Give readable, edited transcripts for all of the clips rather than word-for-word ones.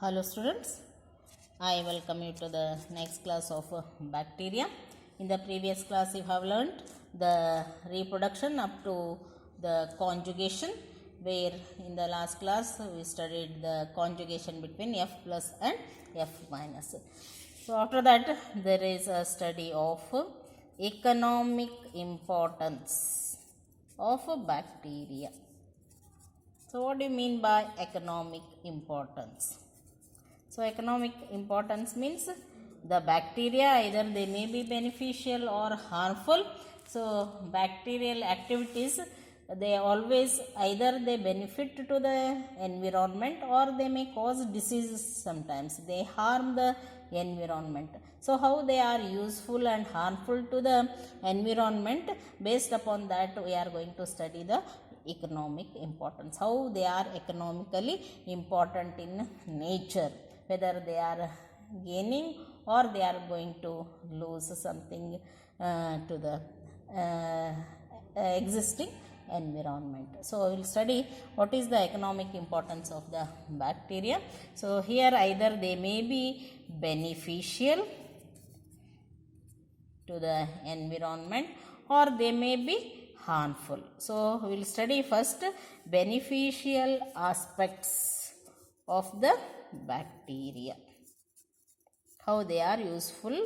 Hello students, I welcome you to the next class of bacteria. In the previous class you have learnt the reproduction up to the conjugation, where in the last class we studied the conjugation between F plus and F minus. So after that there is a study of economic importance of bacteria. So what do you mean by economic importance? So economic importance means the bacteria, either they may be beneficial or harmful. So bacterial activities, they always either they benefit to the environment or they may cause diseases sometimes. They harm the environment. So how they are useful and harmful to the environment, based upon that we are going to study the economic importance. How they are economically important in nature, whether they are gaining or they are going to lose something to the existing environment. So we will study what is the economic importance of the bacteria. So here either they may be beneficial to the environment or they may be harmful. So we will study first beneficial aspects of the bacteria, how they are useful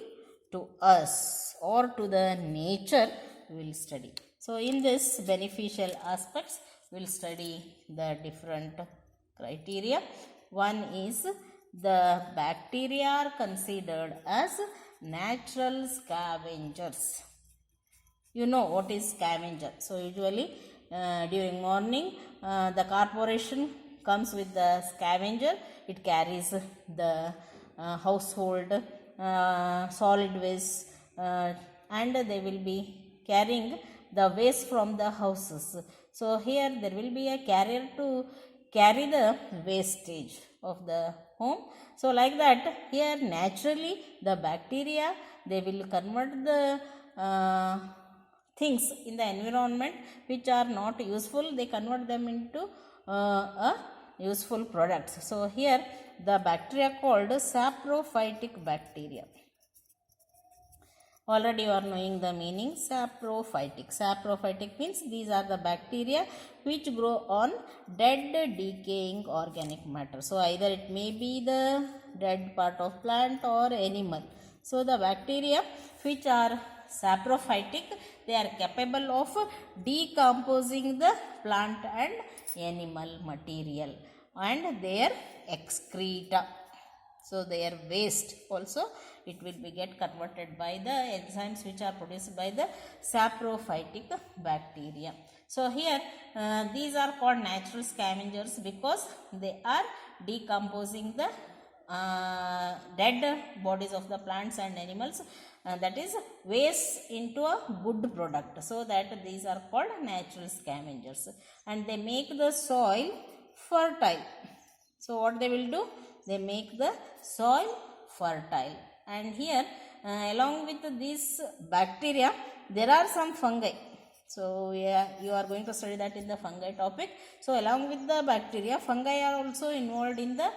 to us or to the nature we will study. So in this beneficial aspects we will study the different criteria. One is the bacteria are considered as natural scavengers. You know what is scavenger. So usually during morning the corporation comes with the scavenger. It carries the household solid waste and they will be carrying the waste from the houses. So here there will be a carrier to carry the wastage of the home. So like that, here naturally the bacteria, they will convert the things in the environment which are not useful, they convert them into a useful products. So here the bacteria called saprophytic bacteria. Already you are knowing the meaning, saprophytic. Saprophytic means these are the bacteria which grow on dead decaying organic matter. So either it may be the dead part of plant or animal. So the bacteria which are saprophytic, they are capable of decomposing the plant and animal material and their excreta. So their waste also it will be get converted by the enzymes which are produced by the saprophytic bacteria. So here these are called natural scavengers because they are decomposing the dead bodies of the plants and animals, that is waste into a good product. So that these are called natural scavengers and they make the soil fertile. So what they will do? They make the soil fertile. And here along with these bacteria there are some fungi. So you are going to study that in the fungi topic. So along with the bacteria, fungi are also involved in the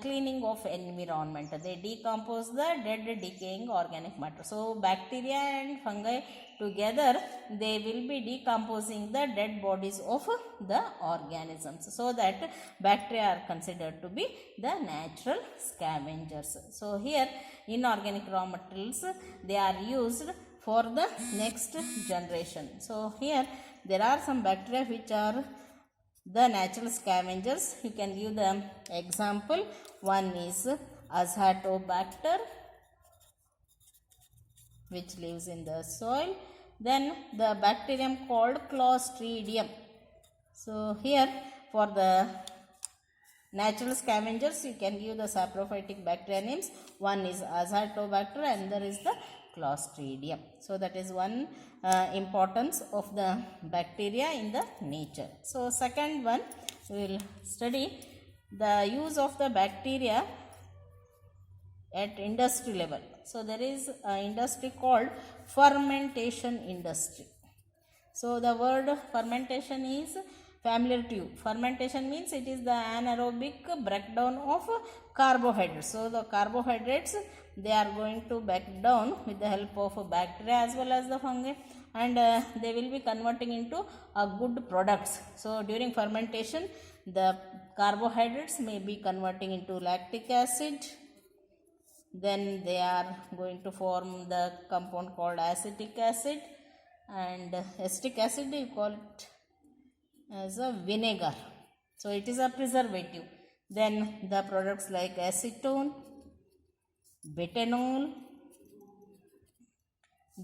cleaning of environment. They decompose the dead decaying organic matter. So bacteria and fungi together, they will be decomposing the dead bodies of the organisms. So that bacteria are considered to be the natural scavengers. So here inorganic raw materials, they are used for the next generation. So here there are some bacteria which are the natural scavengers. You can give the example. One is Azotobacter, which lives in the soil. Then the bacterium called Clostridium. So here for the natural scavengers you can give the saprophytic bacteria names. One is Azotobacter and there is the Clostridium. So that is one importance of the bacteria in the nature. So second one, we will study the use of the bacteria at industry level. So there is an industry called fermentation industry. So the word fermentation is familiar to you. Fermentation means it is the anaerobic breakdown of carbohydrates. So the carbohydrates, they are going to break down with the help of bacteria as well as the fungi, and they will be converting into good products. So during fermentation, the carbohydrates may be converting into lactic acid. Then they are going to form the compound called acetic acid, and acetic acid you call it as a vinegar. So it is a preservative. Then the products like acetone, butanol,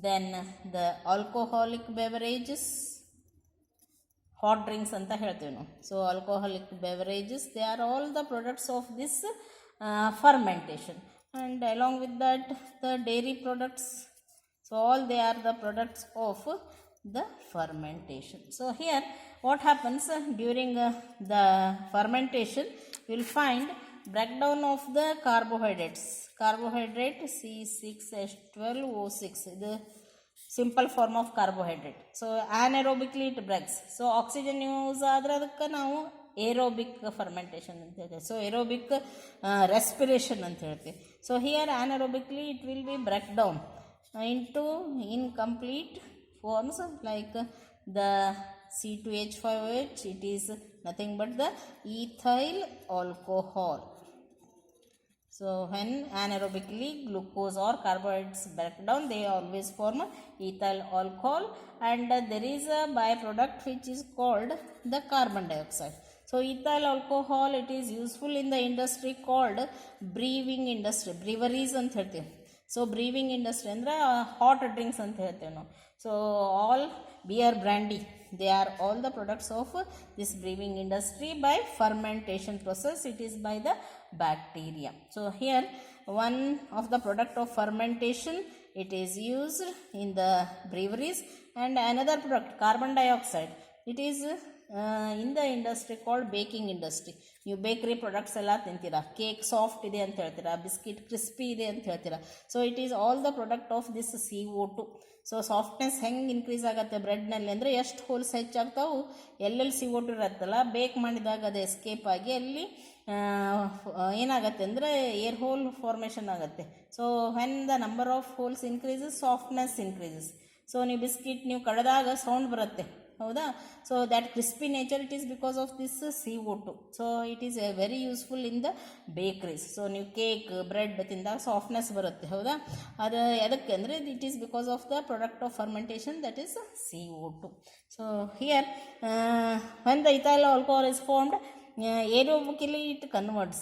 then the alcoholic beverages, hot drinks anta ಹೇಳ್ತೀವಿ ನಾವು. So alcoholic beverages, they are all the products of this fermentation, and along with that the dairy products. So all they are the products of the fermentation. So here what happens during the fermentation, you will find breakdown of the carbohydrates. Carbohydrate C6H12O6, the simple form of carbohydrate. So anaerobically it breaks. So oxygen use ಆದರೆ ಅದಕ್ಕೆ ನಾವು aerobic fermentation ಅಂತ ಹೇಳ್ತೀವಿ. So aerobic respiration ಅಂತ ಹೇಳ್ತೀವಿ. So here anaerobically it will be break down into incomplete forms like the C2H5OH. It is nothing but the ethyl alcohol. So when anaerobically glucose or carbohydrates break down, they always form ethyl alcohol, and there is a byproduct which is called the carbon dioxide. So ethyl alcohol, it is useful in the industry called brewing industry, breweries ಅಂತ ಹೇಳ್ತೀವಿ. So brewing industry ಅಂದರೆ hot drinks ಅಂತ ಹೇಳ್ತೇವೆ ನಾವು. So all beer, brandy, they are all the products of this brewing industry by fermentation process. It is by the bacteria. So here one of the product of fermentation, it is used in the breweries, and another product carbon dioxide, it is in the industry called baking industry. ನೀವು ಬೇಕ್ರಿ products ಎಲ್ಲ ತಿಂತೀರಾ, cake soft ಇದೆ ಅಂತ ಹೇಳ್ತೀರಾ, biscuit crispy ಇದೆ ಅಂತ ಹೇಳ್ತೀರಾ. So it is all the product of this CO2. So softness ಹೆಂಗೆ ಇನ್ಕ್ರೀಸ್ ಆಗುತ್ತೆ ಬ್ರೆಡ್ನಲ್ಲಿ ಅಂದರೆ ಎಷ್ಟು ಹೋಲ್ಸ್ ಹೆಚ್ಚಾಗ್ತಾವು, ಎಲ್ಲೆಲ್ಲಿ CO2 ಇರುತ್ತಲ್ಲ, ಬೇಕ್ ಮಾಡಿದಾಗ ಅದು ಎಸ್ಕೇಪ್ ಆಗಿ ಅಲ್ಲಿ ಏನಾಗುತ್ತೆ ಅಂದರೆ ಏರ್ ಹೋಲ್ ಫಾರ್ಮೇಷನ್ ಆಗುತ್ತೆ. So when the number of holes increases, softness increases. So ನೀವು ಬಿಸ್ಕಿಟ್ ನೀವು ಕಡ್ದಾಗ ಸೌಂಡ್ ಬರುತ್ತೆ, ಹೌದಾ? So that crispy nature, it is because of this CO2. So it is very useful in the bakeries. So ನೀವು cake, bread ತಿಂದಾಗ softness ಬರುತ್ತೆ, ಹೌದಾ? ಅದು ಎದಕ್ಕೆ ಅಂದರೆ it is because of the product of fermentation, that is CO2. So here when the ethyl alcohol is formed, aerobically it converts.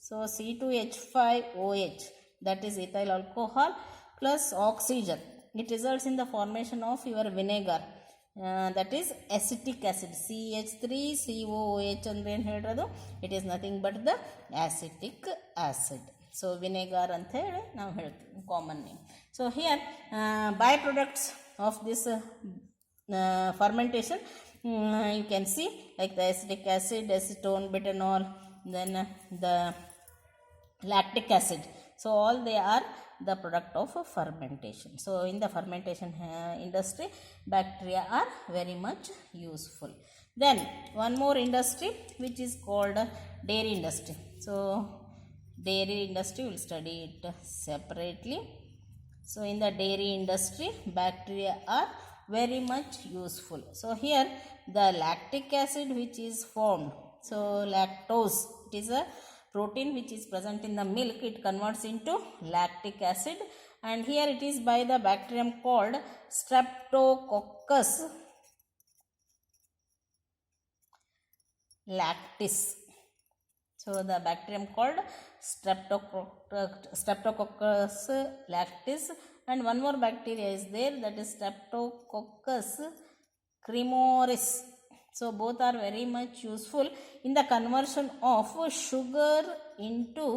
So C2H5OH, that is ethyl alcohol plus oxygen, it results in the formation of your vinegar, that is acetic acid, CH3COOH ಅಂದ್ರೆ ಏನು ಹೇಳಿರೋದು, it is nothing but the acetic acid. So vinegar ಅಂತ ಹೇಳಿ ನಾವು ಹೇಳ್ತೀವಿ common name. So here by products of this fermentation, you can see like the acetic acid, acetone, butanol, then the lactic acid. So all they are the product of fermentation. So in the fermentation industry, bacteria are very much useful. Then one more industry which is called dairy industry. So dairy industry, we will study it separately. So in the dairy industry, bacteria are very much useful. So here the lactic acid which is formed, so lactose, it is a protein which is present in the milk, it converts into lactic acid, and here it is by the bacterium called Streptococcus lactis. So the bacterium called Streptococcus lactis, and one more bacteria is there, that is Streptococcus cremoris. So both are very much useful in the conversion of sugar into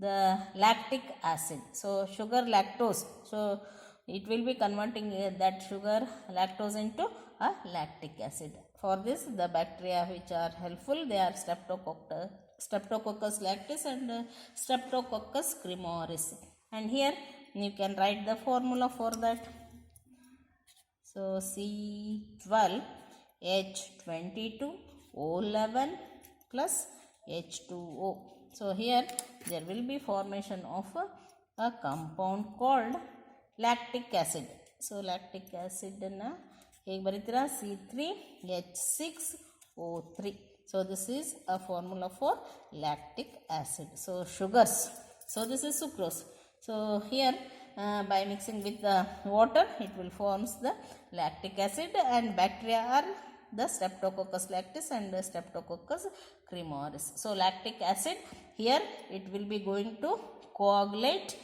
the lactic acid. So sugar, lactose, so it will be converting that sugar, lactose, into a lactic acid. For this, the bacteria which are helpful, they are Streptococcus lactis and Streptococcus cremoris. And here you can write the formula for that. So C12H22O11 plus H2O. So here there will be formation of a compound called lactic acid. So lactic acid na ಹೇಗೆ ಬರೀತೀರಾ C3H6O3. So this is a formula for lactic acid. So sugars. So this is sucrose. So here by mixing with the water it will forms the lactic acid, and bacteria are the Streptococcus lactis and the Streptococcus cremoris. So lactic acid here it will be going to coagulates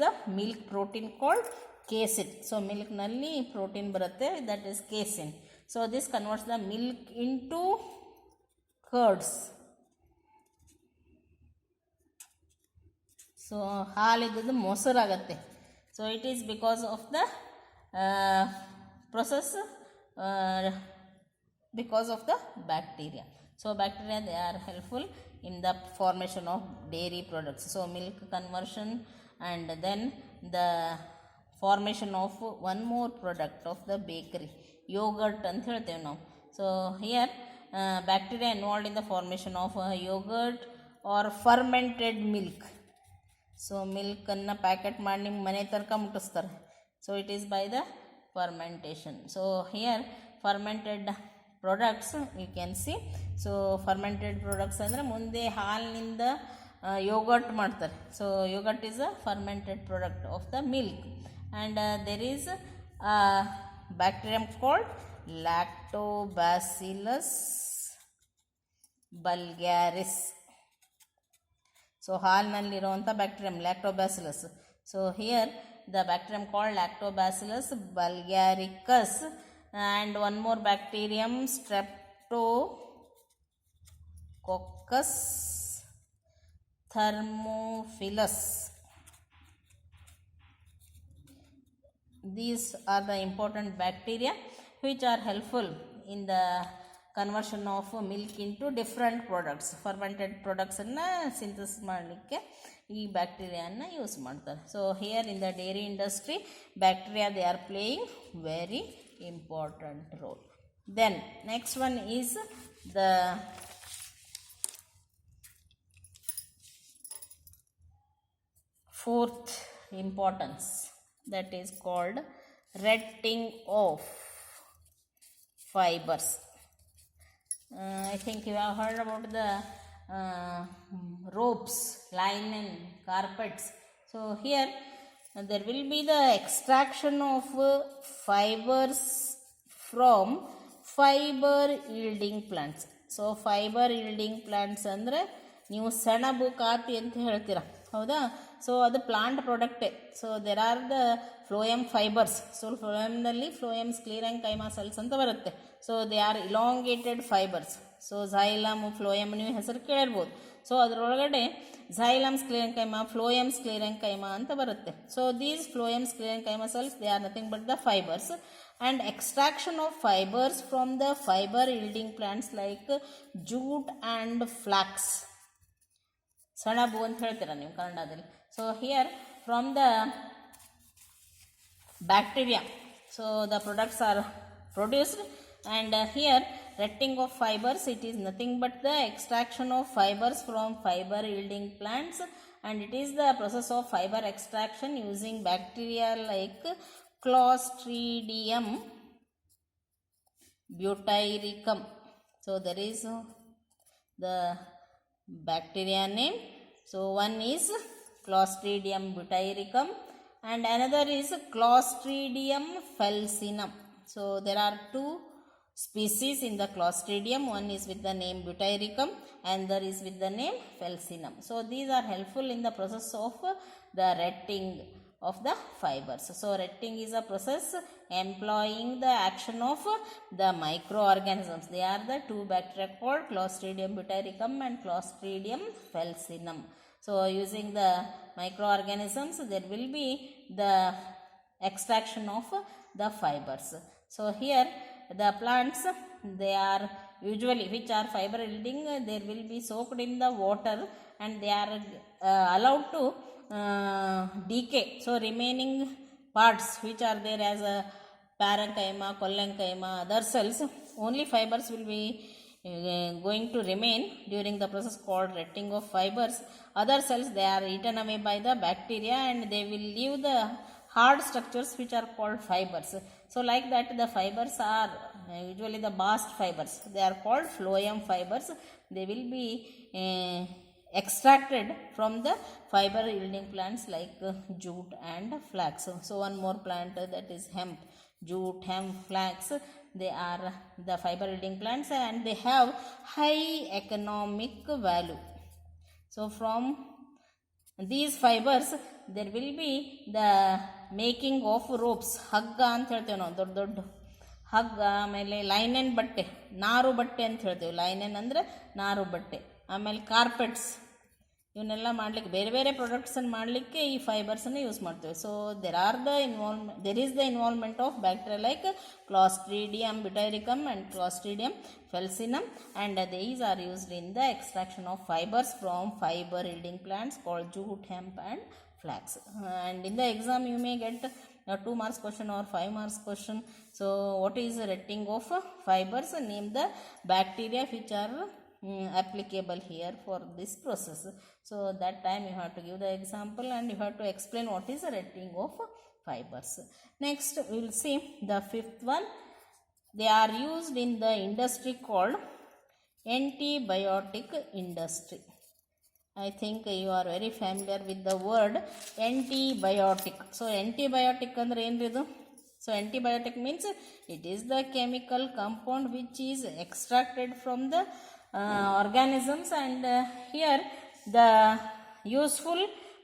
the milk protein called casein. So milk nalli protein baratte, that is casein. So this converts the milk into curds. So ಹಾಲಿದ್ದು ಮೊಸರಾಗತ್ತೆ. So it is because of the process, because of the bacteria. So bacteria, they are helpful in the formation of dairy products. So milk conversion, and then the formation of one more product of the bakery, yogurt ಅಂತ ಹೇಳ್ತೇವೆ ನಾವು. So here bacteria involved in the formation of yogurt or fermented milk. So ಮಿಲ್ಕನ್ನು packet ಮಾಡಿ ನಿಮ್ಮ ಮನೆ ತನಕ ಮುಟ್ಟಿಸ್ತಾರೆ. So it is by the fermentation. So here fermented products you can see. So fermented products ಅಂದರೆ ಮುಂದೆ ಹಾಲಿನಿಂದ ಯೋಗರ್ಟ್ ಮಾಡ್ತಾರೆ. So yogurt is a fermented product of the milk, and there is bacterium called Lactobacillus bulgaricus. So ಹಾಲಿನಲ್ಲಿರುವಂಥ bacterium Lactobacillus. So here the bacterium called Lactobacillus bulgaricus, and one more bacterium Streptococcus thermophilus. These are the important bacteria which are helpful in the conversion of milk into different products. Fermented products ಅನ್ನು synthesis ಮಾಡಲಿಕ್ಕೆ ಈ ಬ್ಯಾಕ್ಟೀರಿಯಾನ use ಮಾಡ್ತಾರೆ. So here in the dairy industry bacteria they are playing very important role. Then next one is the fourth importance, that is called retting of fibers. I think you have heard about the ropes, linen, carpets. So here there will be the extraction of fibers from fiber yielding plants. So fiber yielding plants ಅಂದರೆ ನೀವು ಸೆಣಬು copy ಅಂತ ಹೇಳ್ತೀರ, ಹೌದಾ? So ಅದು plant ಪ್ರಾಡಕ್ಟೇ. So there are the phloem fibres. So ಫ್ಲೋಯಮ್ನಲ್ಲಿ phloem sclerenchyma cells ಅಂತ ಬರುತ್ತೆ. So they are elongated fibres. So xylem, phloem ನೀವು ಹೆಸರು ಕೇಳಿರ್ಬೋದು. ಸೊ ಅದರೊಳಗಡೆ ಝೈಲಮ್ ಸ್ಕ್ಲಿರೆಂಕೈಮಾ, ಫ್ಲೋಯಮ್ ಸ್ಕ್ಲಿರೆಂಕೈಮಾ ಅಂತ ಬರುತ್ತೆ. So these phloem sclerenchyma cells they are nothing but the fibres, and extraction of fibers from the fiber yielding plants like jute and flax. ಸೆಣಬು ಅಂತ ಹೇಳ್ತೀರ ನೀವು ಕನ್ನಡದಲ್ಲಿ. So here from the bacteria, so the products are produced, and here retting of fibers, it is nothing but the extraction of fibers from fiber yielding plants, and it is the process of fiber extraction using bacteria like Clostridium butyricum. So there is the bacteria name. So one is Clostridium butyricum and another is Clostridium falcinum. So there are two species in the Clostridium. One is with the name butyricum and there is with the name falcinum. So these are helpful in the process of the retting of the fibers. So retting is a process employing the action of the microorganisms. They are the two bacteria called Clostridium butyricum and Clostridium falcinum. So using the microorganisms there will be the extraction of the fibers. So here the plants, they are usually which are fiber yielding, they will be soaked in the water and they are allowed to decay. So remaining parts which are there as a parenchyma, collenchyma, other cells, only fibers will be going to remain during the process called retting of fibers. Other cells, they are eaten away by the bacteria and they will leave the hard structures which are called fibers. So like that, the fibers are usually the bast fibers. They are called phloem fibers. They will be extracted from the fiber yielding plants like jute and flax. So one more plant, that is hemp. Jute, hemp, flax, they are the fiber yielding plants and they have high economic value. So from these fibers there will be the making of ropes. ಹಗ್ಗ ಅಂತ ಹೇಳ್ತೇವೆ ನಾವು, ದೊಡ್ಡ ದೊಡ್ಡ ಹಗ್ಗ. ಆಮೇಲೆ ಲೈನೆನ್ ಬಟ್ಟೆ, ನಾರು ಬಟ್ಟೆ ಅಂತ ಹೇಳ್ತೇವೆ. ಲೈನೆನ್ ಅಂದರೆ ನಾರು ಬಟ್ಟೆ. ಆಮೇಲೆ ಕಾರ್ಪೆಟ್ಸ್, ಇವನ್ನೆಲ್ಲ ಮಾಡಲಿಕ್ಕೆ, ಬೇರೆ ಬೇರೆ ಪ್ರಾಡಕ್ಟ್ಸನ್ನು ಮಾಡಲಿಕ್ಕೆ ಈ ಫೈಬರ್ಸನ್ನು ಯೂಸ್ ಮಾಡ್ತೇವೆ. So there is the involvement of bacteria like Clostridium butyricum and Clostridium felsineum, and these are used in the extraction of fibers from fiber yielding plants called jute, hemp and flax. And in the exam you may get a 2 marks question or 5 marks question. So what is retting of fibers? Name the bacteria which are applicable here for this process. So that time you have to give the example and you have to explain what is the retting of fibers. Next we will see the fifth one. They are used in the industry called antibiotic industry. I think you are very familiar with the word antibiotic. So antibiotic andre enridu? So antibiotic means it is the chemical compound which is extracted from the organisms, and here the useful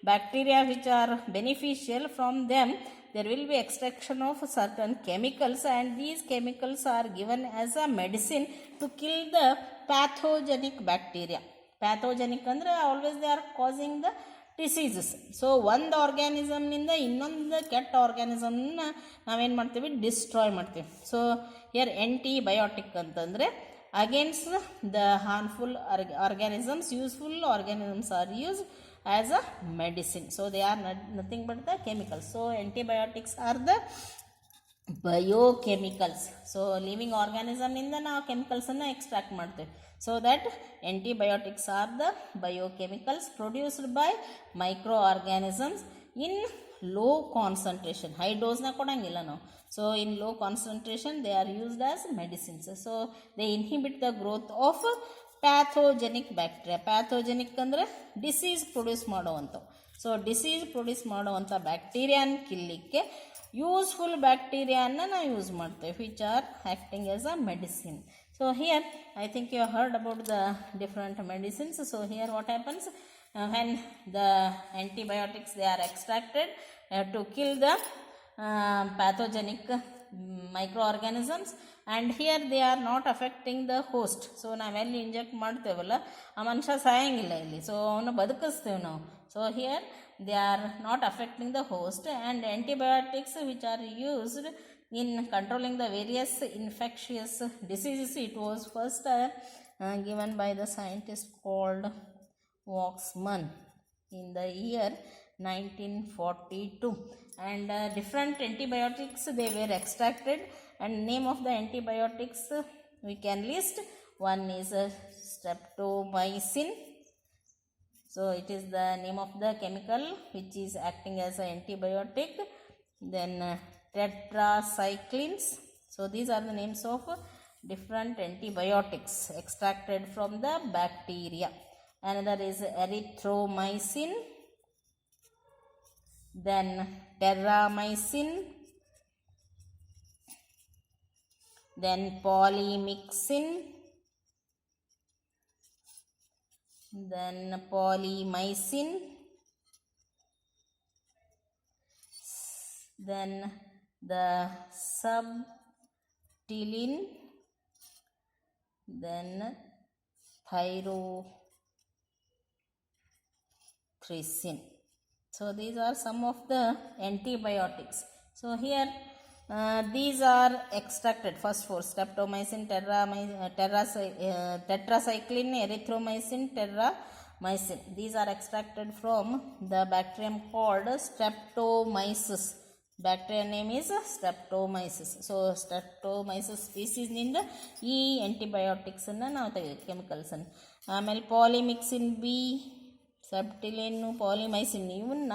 bacteria which are beneficial, from them there will be extraction of certain chemicals, and these chemicals are given as a medicine to kill the pathogenic bacteria. Pathogenic ಅಂದರೆ always they are causing the diseases. So ಒಂದು ಆರ್ಗ್ಯಾನಿಸಮ್ನಿಂದ ಇನ್ನೊಂದು ಕೆಟ್ಟ ಆರ್ಗ್ಯಾನಿಸಮ್ನ ನಾವೇನು ಮಾಡ್ತೀವಿ, destroy ಮಾಡ್ತೀವಿ. So here antibiotic ಅಂತಂದರೆ against the harmful organisms, useful organisms are used as a medicine. So they are nothing but the chemicals. So antibiotics are the biochemicals. So living organism ಇಂದ ನಾವು chemicals ಅನ್ನು extract ಮಾಡ್ತೇವೆ. So that antibiotics are the biochemicals produced by microorganisms in low concentration. High dose na ಕೊಡಂಗಿಲ್ಲ ನಾವು. So in low concentration they are used as medicines. So they inhibit the growth of pathogenic bacteria. Pathogenic ಅಂದರೆ disease produce ಮಾಡುವಂಥವು. So disease produce ಮಾಡುವಂಥ ಬ್ಯಾಕ್ಟೀರಿಯಾನ ಕಿಲ್ಲಲಿಕ್ಕೆ useful ಬ್ಯಾಕ್ಟೀರಿಯಾನ ನಾವು use ಮಾಡ್ತೇವೆ, which are acting as a medicine. So here I think you have heard about the different medicines. So here what happens when the antibiotics they are extracted to kill the pathogenic microorganisms, and here they are not affecting the host. So ನಾವೆಲ್ಲಿ inject ಮಾಡ್ತೇವಲ್ಲ ಆ ಮನುಷ್ಯ ಸಾಯಂಗಿಲ್ಲ ಇಲ್ಲಿ, so ಅವನ್ನ ಬದುಕಿಸ್ತೇವೆ ನಾವು. So here they are not affecting the host, and antibiotics which are used in controlling the various infectious diseases, it was first given by the scientist called Waxman in the year 1942, and different antibiotics they were extracted, and name of the antibiotics we can list. One is streptomycin. So it is the name of the chemical which is acting as an antibiotic. Then tetracyclines. So these are the names of different antibiotics extracted from the bacteria. Another is erythromycin, then terramycin, then polymyxin, then polymycin, then the subtilin, then thyrothricin. So these are some of the antibiotics. So here these are extracted. First four: streptomycin, tetracycline, erythromycin, terramycin. These are extracted from the bacterium called Streptomyces. Bacteria name is Streptomyces. So Streptomyces ಸ್ಪೀಸೀಸ್ನಿಂದ ಈ ಆ್ಯಂಟಿಬಯೋಟಿಕ್ಸನ್ನು ನಾವು ಕೆಮಿಕಲ್ಸನ್ನು. ಆಮೇಲೆ ಪಾಲಿಮಿಕ್ಸಿನ್ B, ಸಬ್ಟಿಲಿನ್ನು, ಪಾಲಿಮೈಸಿನ್ ಇವನ್ನ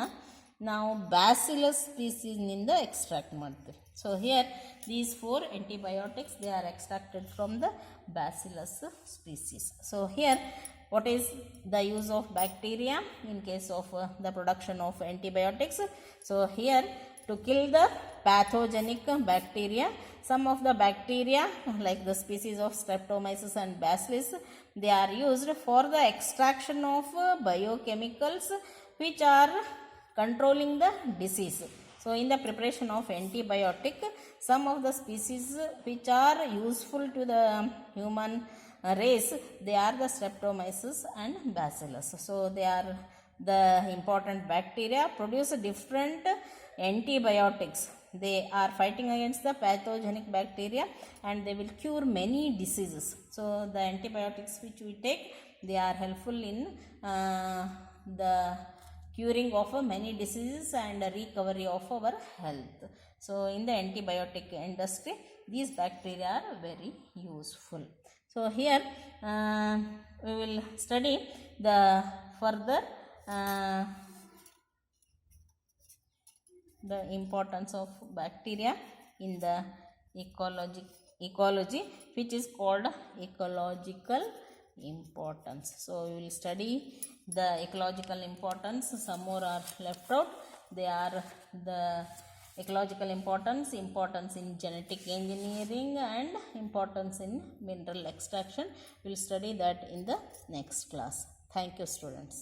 ನಾವು bacillus ಸ್ಪೀಸೀಸ್ನಿಂದ extract ಮಾಡ್ತೀವಿ. So here these 4 antibiotics, they are extracted from the bacillus species. So here what is the use of bacteria in case of the production of antibiotics? So here to kill the pathogenic bacteria, some of the bacteria like the species of Streptomyces and Bacillus, they are used for the extraction of biochemicals which are controlling the disease. So in the preparation of antibiotic, some of the species which are useful to the human race, they are the Streptomyces and Bacillus. So they are the important bacteria, produce different antibiotics. They are fighting against the pathogenic bacteria and they will cure many diseases. So the antibiotics which we take, they are helpful in the curing of many diseases and recovery of our health. So in the antibiotic industry, these bacteria are very useful. So here we will study the further the importance of bacteria in the ecology, which is called ecological importance. So we will study the ecological importance. Some more are left out. They are the ecological importance in genetic engineering and importance in mineral extraction. We will study that in the next class. Thank you, students.